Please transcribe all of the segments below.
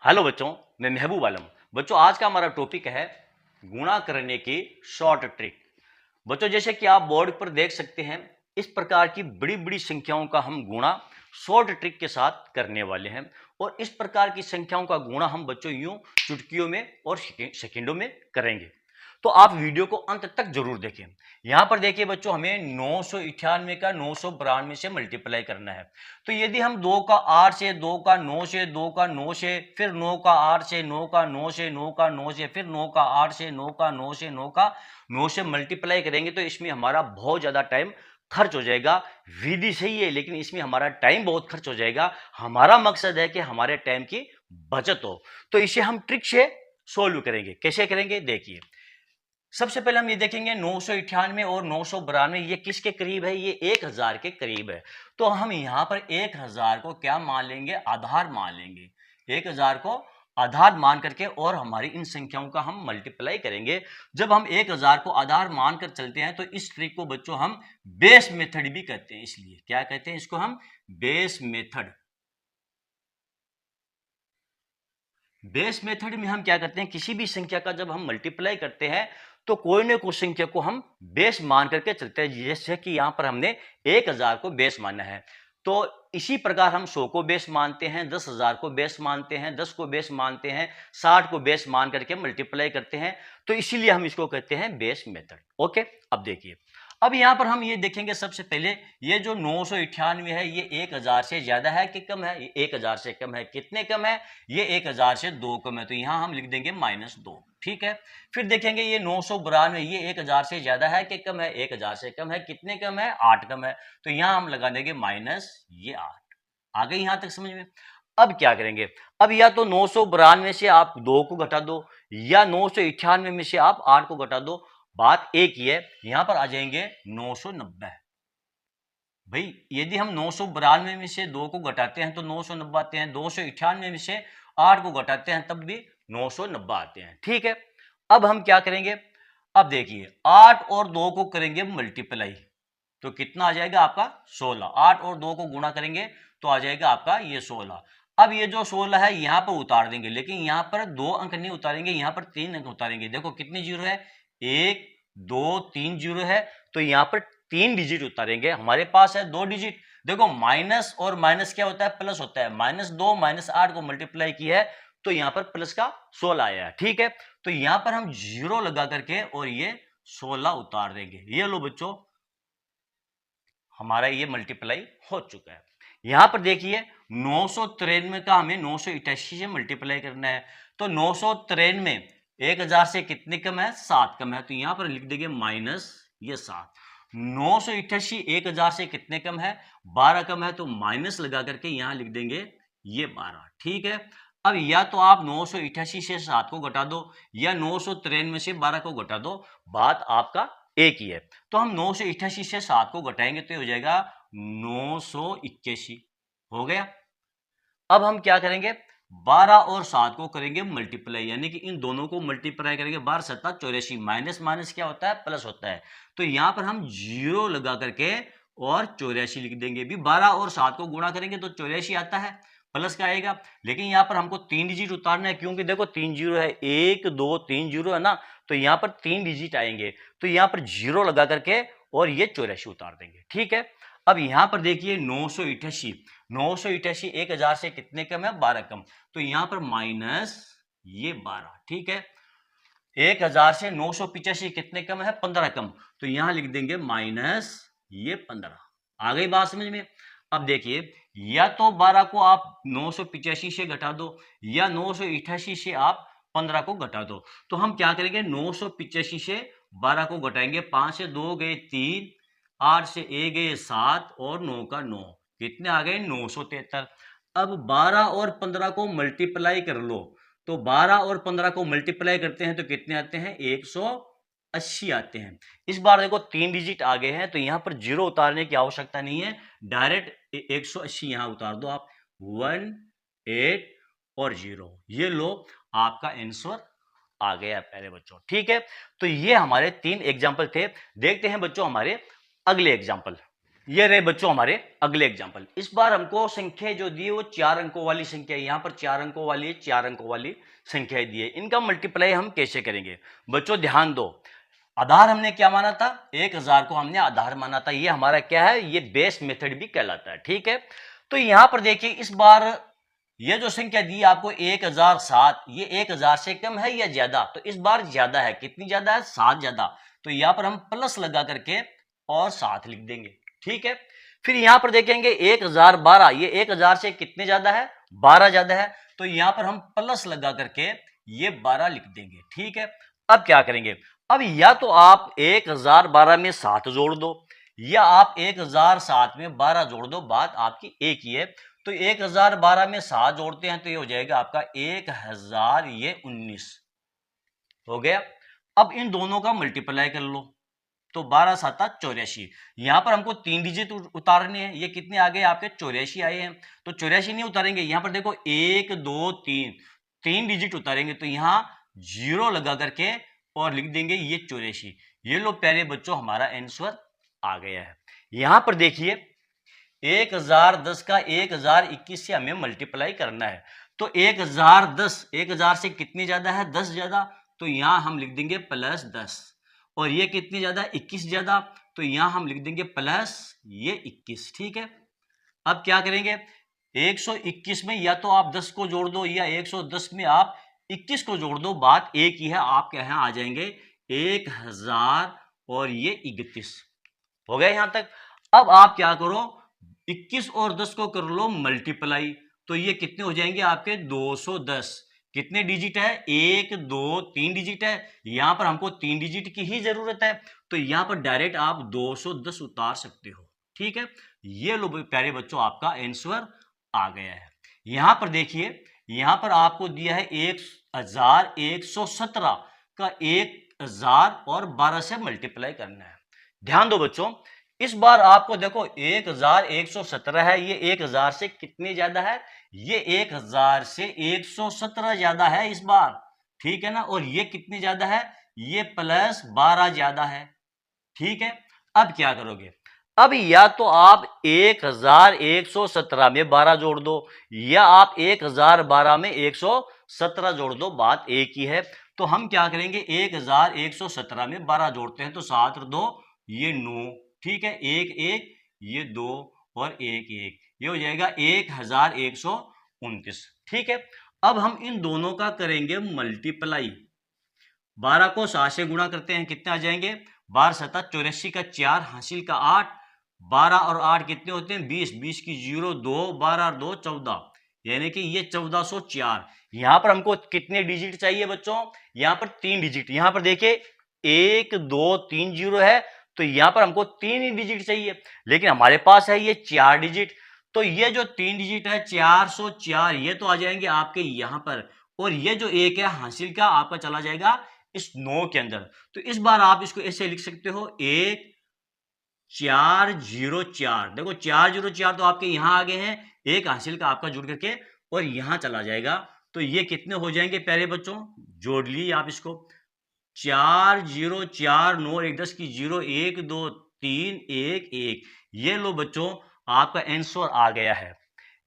Hello बच्चों, मैं महबूब आलम। बच्चों, आज का हमारा टॉपिक है गुणा करने की शॉर्ट ट्रिक। बच्चों, जैसे कि आप बोर्ड पर देख सकते हैं, इस प्रकार की बड़ी बड़ी संख्याओं का हम गुणा शॉर्ट ट्रिक के साथ करने वाले हैं। और इस प्रकार की संख्याओं का गुणा हम बच्चों यूं चुटकियों में और सेकंडों में करेंगे। तो आप वीडियो को अंत तक जरूर देखें। यहां पर देखिए बच्चों, हमें 998 का 992 से मल्टीप्लाई करना है। तो यदि हम 2 का 8 से, 2 का 9 से, 2 का 9 से, फिर 9 का 8 से, 9 का 9 से, 9 का 9 से, फिर 9 का 8 से, 9 का 9 से, 9 का 9 से मल्टीप्लाई करेंगे तो इसमें हमारा बहुत ज्यादा टाइम खर्च हो जाएगा। विधि सही है, लेकिन इसमें हमारा टाइम बहुत खर्च हो जाएगा। हमारा मकसद है कि हमारे टाइम की बचत हो। तो इसे हम ट्रिक से सोल्व करेंगे। कैसे करेंगे देखिए। सबसे पहले हम ये देखेंगे 998 और 992 ये किसके करीब है? ये 1000 के करीब है। तो हम यहां पर 1000 को क्या मान लेंगे? आधार मान लेंगे। 1000 को आधार मान करके और हमारी इन संख्याओं का हम मल्टीप्लाई करेंगे। जब हम 1000 को आधार मानकर चलते हैं तो इस ट्रिक को बच्चों हम बेस मेथड भी कहते हैं। इसलिए क्या कहते हैं इसको? हम बेस मेथड। बेस मेथड में हम क्या करते हैं, किसी भी संख्या का जब हम मल्टीप्लाई करते हैं तो कोई ना कोई संख्या को हम बेस मान करके चलते हैं। जैसे कि यहां पर हमने 1000 को बेस माना है, तो इसी प्रकार हम 100 को बेस मानते हैं, 10,000 को बेस मानते हैं, 10 को बेस मानते हैं, 60 को बेस मान करके मल्टीप्लाई करते हैं। तो इसीलिए हम इसको कहते हैं बेस मेथड। ओके, अब देखिए। अब यहां पर हम ये देखेंगे, सबसे पहले ये जो 998 है ये 1000 से ज्यादा है कि कम है? ये 1000 से कम है। कितने कम है? ये 1000 से 2 कम है। तो यहां हम लिख देंगे -2। ठीक है। फिर देखेंगे ये 992 ये 1000 से ज्यादा है कि कम है? 1000 से कम है। कितने कम है? 8 कम है। तो यहां हम लगा देंगे -8। आ गई यहां तक समझ में? अब क्या करेंगे? अब या तो 992 से आप 2 को घटा दो, या 998 में से आप 8 को घटा दो। बात एक ही है। यहां पर आ जाएंगे 990। भाई यदि हम 992 में से 2 को घटाते हैं तो 990 आते हैं, 298 में से 8 को घटाते हैं तब भी 990 आते हैं। ठीक है। अब हम क्या करेंगे? अब देखिए, 8 और 2 को करेंगे मल्टीप्लाई तो कितना आ जाएगा आपका? 16। 8 और 2 को गुणा करेंगे तो आ जाएगा आपका ये 16। अब ये जो 16 है यहां पर उतार देंगे, लेकिन यहां पर 2 अंक नहीं उतारेंगे, यहां पर 3 अंक उतारेंगे। देखो कितनी जीरो है? 1 2 3 जीरो है। तो यहां पर 3 डिजिट उतारेंगे। हमारे पास है 2 डिजिट। देखो माइनस और माइनस क्या होता है? प्लस होता है। -2 -8 को मल्टीप्लाई किया है तो यहां पर प्लस का 16 आया है। ठीक है। तो यहां पर हम जीरो लगा करके और ये 16 उतार देंगे। ये लो बच्चों, हमारा ये मल्टीप्लाई हो चुका है। यहां पर देखिए 993 का हमें 988 से मल्टीप्लाई करना है। तो 993 1000 से कितने कम है? 7 कम है। तो यहां पर लिख देंगे -7। 988 1000 से कितने कम है? 12 कम है। तो माइनस लगा करके यहां लिख देंगे ये 12। ठीक है। अब या तो आप 988 से 7 को घटा दो, या 993 से 12 को घटा दो। बात आपका एक ही है। तो हम 988 से 7 को घटाएंगे तो हो जाएगा 981। हो गया। अब हम क्या करेंगे? 12 और 7 को करेंगे मल्टीप्लाई, यानी कि इन दोनों को मल्टीप्लाई करेंगे। 12 7 84। माइनस माइनस क्या होता है? प्लस होता है। तो यहां पर हम जीरो लगा करके और 84 लिख देंगे। भी 12 और 7 को गुणा करेंगे तो 84 आता है, प्लस का आएगा। लेकिन यहां पर हमको 3 डिजिट उतारना है, क्योंकि देखो 3 जीरो है, 1 2 3 जीरो है ना। तो यहां पर 3 डिजिट आएंगे। तो यहां पर जीरो लगा करके और ये 84 उतार देंगे। ठीक है। अब यहां पर देखिए 988 1000 से कितने कम है? 12 कम। तो यहां पर माइनस ये 12। ठीक है। 1000 से 985 कितने कम है? 15 कम। तो यहां लिख देंगे माइनस ये 15। आ गई बात समझ में? अब देखिए, या तो 12 को आप 985 से घटा दो, या 988 से आप 15 को घटा दो। तो हम क्या करेंगे? 985 से 12 को घटाएंगे। 5 से 2 गए 3, 8 से 1 गए 7 और 9 का 9। कितने आ गए? 973। अब 12 और 15 को मल्टीप्लाई कर लो। तो 12 और 15 को मल्टीप्लाई करते हैं तो कितने आते हैं? 180 आते हैं। इस बार देखो 3 डिजिट आ गए हैं तो यहां पर जीरो उतारने की आवश्यकता नहीं है, डायरेक्ट 180 यहां उतार दो आप। 1 8 और 0। ये लो, आपका आंसर आ गया प्यारे बच्चों। ठीक है। तो ये हमारे 3 एग्जाम्पल थे। देखते हैं बच्चों हमारे अगले एग्जाम्पल। ये रहे बच्चों हमारे अगले एग्जाम्पल। इस बार हमको संख्या जो दी है वो 4 अंकों वाली संख्या, यहां पर 4 अंकों वाली 4 अंकों वाली संख्याएं दी है। इनका मल्टीप्लाई हम कैसे करेंगे बच्चों, ध्यान दो। आधार हमने क्या माना था, 1000 को हमने आधार माना था। ये हमारा क्या है, ये बेस मेथड भी कहलाता है, ठीक है। तो यहां पर देखिए इस बार ये जो संख्या दी आपको 1007, ये 1000 से कम है या ज्यादा, तो इस बार ज्यादा है। कितनी ज्यादा है, 7 ज्यादा। तो यहां पर हम प्लस लगा करके और 7 लिख देंगे, ठीक है। फिर यहां पर देखेंगे 1012, ये 1000 से कितने ज्यादा है, 12 ज्यादा है। तो यहां पर हम प्लस लगा करके ये 12 लिख देंगे, ठीक है। अब क्या करेंगे, अब या तो आप 1012 में 7 जोड़ दो, या आप 1007 में 12 जोड़ दो, बात आपकी एक ही है। तो 1012 में 7 जोड़ते हैं तो ये हो जाएगा आपका 1019 हो गया। अब इन दोनों का मल्टीप्लाई कर लो, तो 12 7 84। यहां पर हमको 3 डिजिट उतारने हैं, ये कितने आ गए आपके 84 आए हैं। तो 84 नहीं उतारेंगे, यहां पर देखो 1 2 3 डिजिट उतारेंगे, तो यहां 0 लगा करके और लिख देंगे ये 84। ये लो प्यारे बच्चों हमारा आंसर आ गया है। यहां पर देखिए 1010 का 1021 से हमें मल्टीप्लाई करना है। तो 1010 से कितनी ज्यादा है, 10 ज्यादा। तो यहां हम लिख देंगे +10। और ये कितनी ज्यादा, 21 ज्यादा। तो यहां हम लिख देंगे प्लस ये 21, ठीक है। अब क्या करेंगे, 121 में या तो आप 10 को जोड़ दो, या 110 में आप 21 को जोड़ दो, बात एक ही है। आपके यहां आ जाएंगे 1000 और ये 31 हो गया यहां तक। अब आप क्या करो, 21 और 10 को कर लो मल्टीप्लाई, तो ये कितने हो जाएंगे आपके 210। कितने डिजिट है, 1 2 3 डिजिट है। यहां पर हमको 3 डिजिट की ही जरूरत है, तो यहां पर डायरेक्ट आप 210 उतार सकते हो, ठीक है। ये लो प्यारे बच्चों आपका आंसर आ गया है। यहां पर देखिए, यहां पर आपको दिया है 1117 का 1000 और 12 से मल्टीप्लाई करना है। ध्यान दो बच्चों, इस बार आपको देखो 1117 है, ये 1000 से कितने ज्यादा है, ये 1000 से 117 ज्यादा है इस बार, ठीक है ना। और ये कितने ज्यादा है, ये +12 ज्यादा है, ठीक है। अब क्या करोगे, अब या तो आप 1117 में 12 जोड़ दो, या आप 1012 में 117 जोड़ दो, बात एक ही है। तो हम क्या करेंगे, 1117 में 12 जोड़ते हैं, तो 7 और 2 ये 9, ठीक है। 1 1 ये 2 और 1 1, ये हो जाएगा 1129, ठीक है। अब हम इन दोनों का करेंगे मल्टीप्लाई। 12 को 7 से गुणा करते हैं, कितने आ जाएंगे, 12 7 84 का 4 हासिल का 8, 12 और 8 कितने होते हैं 20, 20 की 0 2, 12 और 2 14, यानी कि ये 1404। यहां पर हमको कितने डिजिट चाहिए बच्चों, यहां पर 3 डिजिट। यहां पर देखिए 1 2 3 0 है, तो यहां पर हमको 3 ही डिजिट चाहिए, लेकिन हमारे पास है ये 4 डिजिट। तो ये जो 3 डिजिट है 404, ये तो आ जाएंगे आपके यहां पर, और ये जो एक है हासिल का आपका चला जाएगा इस 9 के अंदर। तो इस बार आप इसको ऐसे लिख सकते हो 1404। देखो 404 तो आपके यहां आ गए हैं, एक हासिल का आपका जुड़ करके और यहां चला जाएगा। तो ये कितने हो जाएंगे प्यारे बच्चों, जोड़ लिए आप इसको, 404 9 1 10 की 0 1 2 3 1 1। ये लो बच्चों आपका आंसर आ गया है।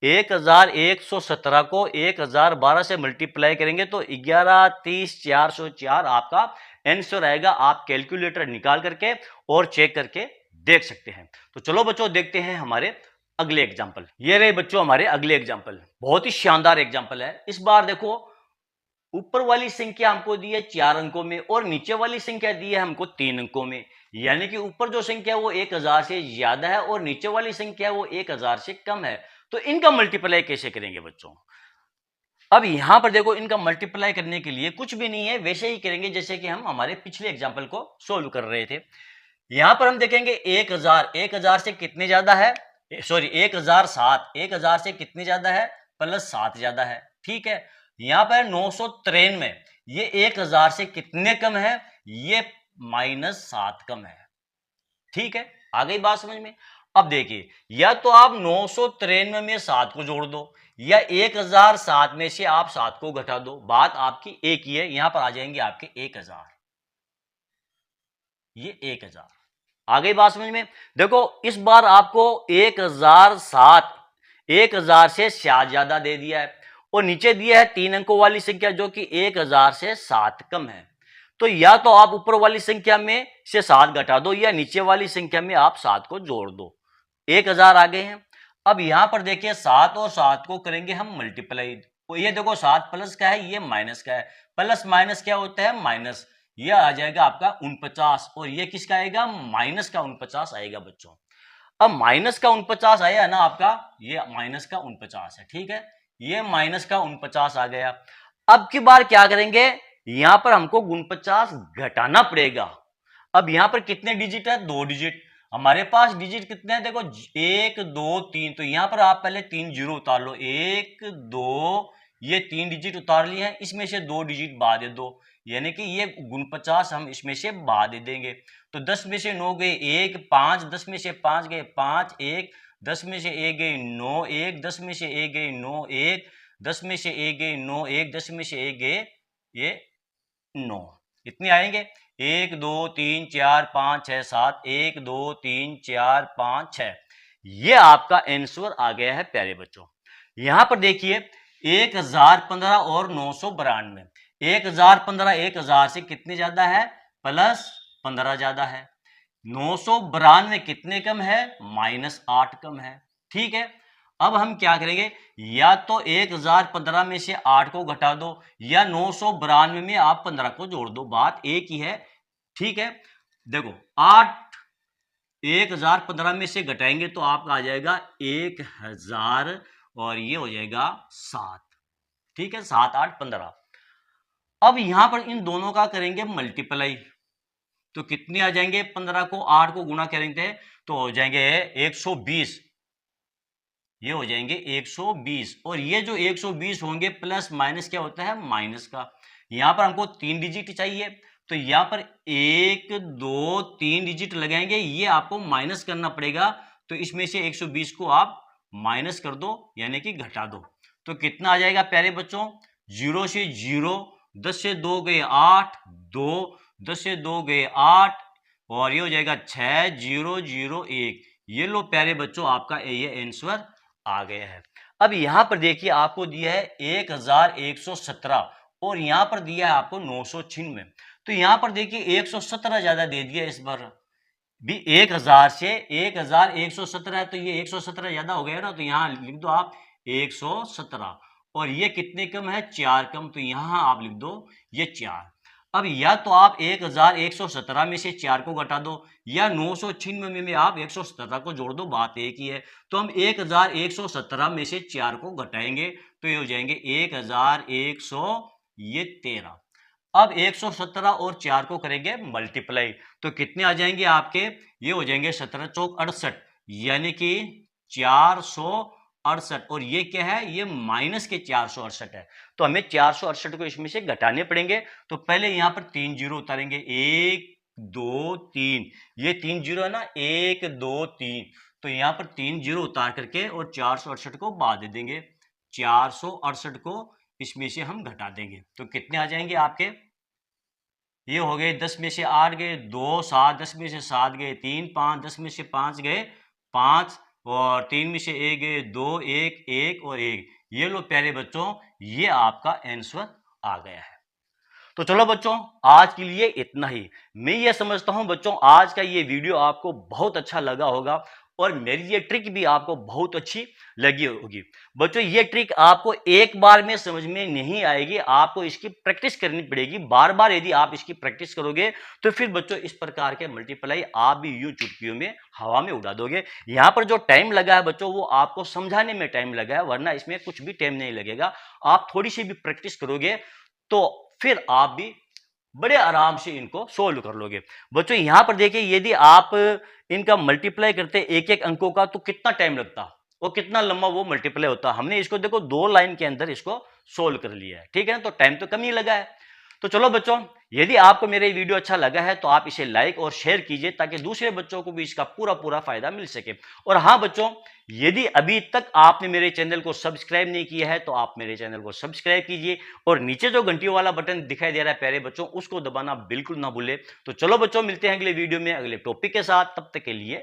1117 को 1012 से मल्टीप्लाई करेंगे तो 11 30 404 आपका आंसर आएगा। आप कैलकुलेटर निकाल करके और चेक करके देख सकते हैं। तो चलो बच्चों देखते हैं हमारे अगले एग्जाम्पल। ये रहे बच्चों हमारे अगले एग्जाम्पल, बहुत ही शानदार एग्जाम्पल है। इस बार देखो ऊपर वाली संख्या हमको दी है 4 अंकों में और नीचे वाली संख्या दी है हमको 3 अंकों में, यानी कि ऊपर जो संख्या वो 1000 से ज्यादा है और नीचे वाली संख्या वो 1000 से कम है। तो इनका मल्टीप्लाई कैसे करेंगे बच्चों। अब यहां पर देखो इनका मल्टीप्लाई करने के लिए कुछ भी नहीं है, वैसे ही करेंगे जैसे कि हम हमारे पिछले एग्जाम्पल को सोल्व कर रहे थे। यहां पर हम देखेंगे 1000 से कितने ज्यादा है, सॉरी 1007, 1000 से कितने ज्यादा है, +7 ज्यादा है, ठीक है। यहां पर 993, ये 1000 से कितने कम है, ये -7 कम है, ठीक है। आ गई बात समझ में। अब देखिए या तो आप 993 में 7 को जोड़ दो, या 1007 में से आप 7 को घटा दो, बात आपकी एक ही है। यहां पर आ जाएंगे आपके 1000, ये 1000, आ गई बात समझ में? देखो इस बार आपको 1000 से ज्यादा दे दिया है और नीचे दिया है 3 अंकों वाली संख्या जो कि 1000 से 7 कम है। तो या तो आप ऊपर वाली संख्या में से 7 घटा दो या नीचे वाली संख्या में आप 7 को जोड़ दो। 1000 आ गए हैं। अब यहां पर देखिए 7 और 7 को करेंगे हम मल्टीप्लाई। तो ये देखो 7 प्लस का है, ये माइनस का है। प्लस माइनस क्या होता है? माइनस। ये आ जाएगा आपका 49 और ये किसका आएगा? माइनस का 49 आएगा बच्चों। अब माइनस का 49 आया है ना आपका, ये माइनस का 49 है, ठीक है। ये माइनस का 49 आ गया। अब की बार क्या करेंगे? यहां पर हमको 49 घटाना पड़ेगा। अब यहां पर कितने डिजिट है? 2 डिजिट। हमारे पास डिजिट कितने हैं? देखो 1 2 3। तो यहां पर आप पहले 3 जीरो उतार लो। 1 2, ये 3 डिजिट उतार लिए हैं, इसमें से 2 डिजिट बाद दे दो, यानी कि ये 49 हम इसमें से बाद दे देंगे। तो 10 में से 9 गए 1, 5, 10 में से 5 गए 5, 1, 10 में से 1 गए 9, 1, 10 में से 1 गए 9, 1, 10 में से 1 गए 9, 1, 10 में से 1 गए ये 9। इतने आएंगे। 1 2 3 4 5 6 7, 1 2 3 4 5 6। ये आपका आंसर आ गया है प्यारे बच्चों। यहां पर देखिए 1015 और 992। 1015 1000 से कितने ज्यादा है? प्लस 15 ज्यादा है। 992 कितने कम है? -8 कम है, ठीक है। अब हम क्या करेंगे? या तो 1015 में से 8 को घटा दो या 992 में आप 15 को जोड़ दो, बात एक ही है, ठीक है। देखो 8 1015 में से घटाएंगे तो आपका आ जाएगा 1000 और ये हो जाएगा 7, ठीक है। 7 8 15। अब यहां पर इन दोनों का करेंगे मल्टीप्लाई, तो कितने आ जाएंगे? 15 को 8 को गुणा करेंगे तो हो जाएंगे 120। ये हो जाएंगे 120 और ये जो 120 होंगे प्लस माइनस क्या होता है? माइनस का। यहां पर हमको 3 डिजिट चाहिए, तो यहां पर 1 2 3 डिजिट लगाएंगे, ये आपको माइनस करना पड़ेगा। तो इसमें से 120 को आप माइनस कर दो, यानी कि घटा दो। तो कितना आ जाएगा प्यारे बच्चों? 0 से 0, 10 से 2 गए 8, 2, 10 से 2 गए 8 और ये हो जाएगा 6 0 0 1। ये लो प्यारे बच्चों आपका ये आंसर आ गया है। अब यहां पर देखिए आपको दिया है 1117 और यहां पर दिया है आपको 996। तो यहां पर देखिए 117 ज्यादा दे दिया इस बार भी। 1000 से 1117 है तो ये 117 ज्यादा हो गया ना, तो यहां लिख दो आप 117 और ये कितने कम है? 4 कम, तो यहां आप लिख दो ये 4। अब या तो आप 1117 में से 4 को घटा दो या 996 में आप 117 को जोड़ दो, बात एक ही है। तो हम 1117 में से 4 को घटाएंगे तो ये हो जाएंगे 1113। अब 117 और 4 को करेंगे मल्टीप्लाई तो कितने आ जाएंगे आपके? ये हो जाएंगे 17 चौक 68, यानी कि 468। और ये क्या है? ये माइनस के 468 है, तो हमें 468 को इसमें से घटाने पड़ेंगे। तो पहले यहां पर 3 जीरो उतारेंगे, 1 2 3, ये 3 जीरो है ना, 1 2 3। तो यहां पर 3 जीरो उतार करके और 468 को बाद दे देंगे। 468 को इसमें से हम घटा देंगे तो कितने आ जाएंगे आपके? ये हो गए 10 में से 8 गए 2, 7, 10 में से 7 गए 3, 5, 10 में से 5 गए 5 और 3 में से 1 गए 2, 1 1 और 1। ये लो प्यारे बच्चों, ये आपका आंसर आ गया है। तो चलो बच्चों आज के लिए इतना ही। मैं ये समझता हूं बच्चों आज का ये वीडियो आपको बहुत अच्छा लगा होगा और मेरी ये ट्रिक भी आपको बहुत अच्छी लगी होगी। बच्चों ये ट्रिक आपको एक बार में समझ में नहीं आएगी, आपको इसकी प्रैक्टिस करनी पड़ेगी। बार बार यदि आप इसकी प्रैक्टिस करोगे तो फिर बच्चों इस प्रकार के मल्टीप्लाई आप भी यूं चुटकियों में हवा में उड़ा दोगे। यहां पर जो टाइम लगा है बच्चों वो आपको समझाने में टाइम लगा है, वरना इसमें कुछ भी टाइम नहीं लगेगा। आप थोड़ी सी भी प्रैक्टिस करोगे तो फिर आप भी बड़े आराम से इनको सोल्व कर लोगे। बच्चों यहां पर देखिए यदि आप इनका मल्टीप्लाई करते एक एक अंकों का तो कितना टाइम लगता और कितना लंबा वो मल्टीप्लाई होता। हमने इसको देखो 2 लाइन के अंदर इसको सोल्व कर लिया है, ठीक है ना, तो टाइम तो कम ही लगा है। तो चलो बच्चों यदि आपको मेरा वीडियो अच्छा लगा है तो आप इसे लाइक और शेयर कीजिए ताकि दूसरे बच्चों को भी इसका पूरा पूरा फायदा मिल सके। और हाँ बच्चों यदि अभी तक आपने मेरे चैनल को सब्सक्राइब नहीं किया है तो आप मेरे चैनल को सब्सक्राइब कीजिए और नीचे जो घंटी वाला बटन दिखाई दे रहा है प्यारे बच्चों, उसको दबाना बिल्कुल ना भूले। तो चलो बच्चों, मिलते हैं अगले वीडियो में अगले टॉपिक के साथ, तब तक के लिए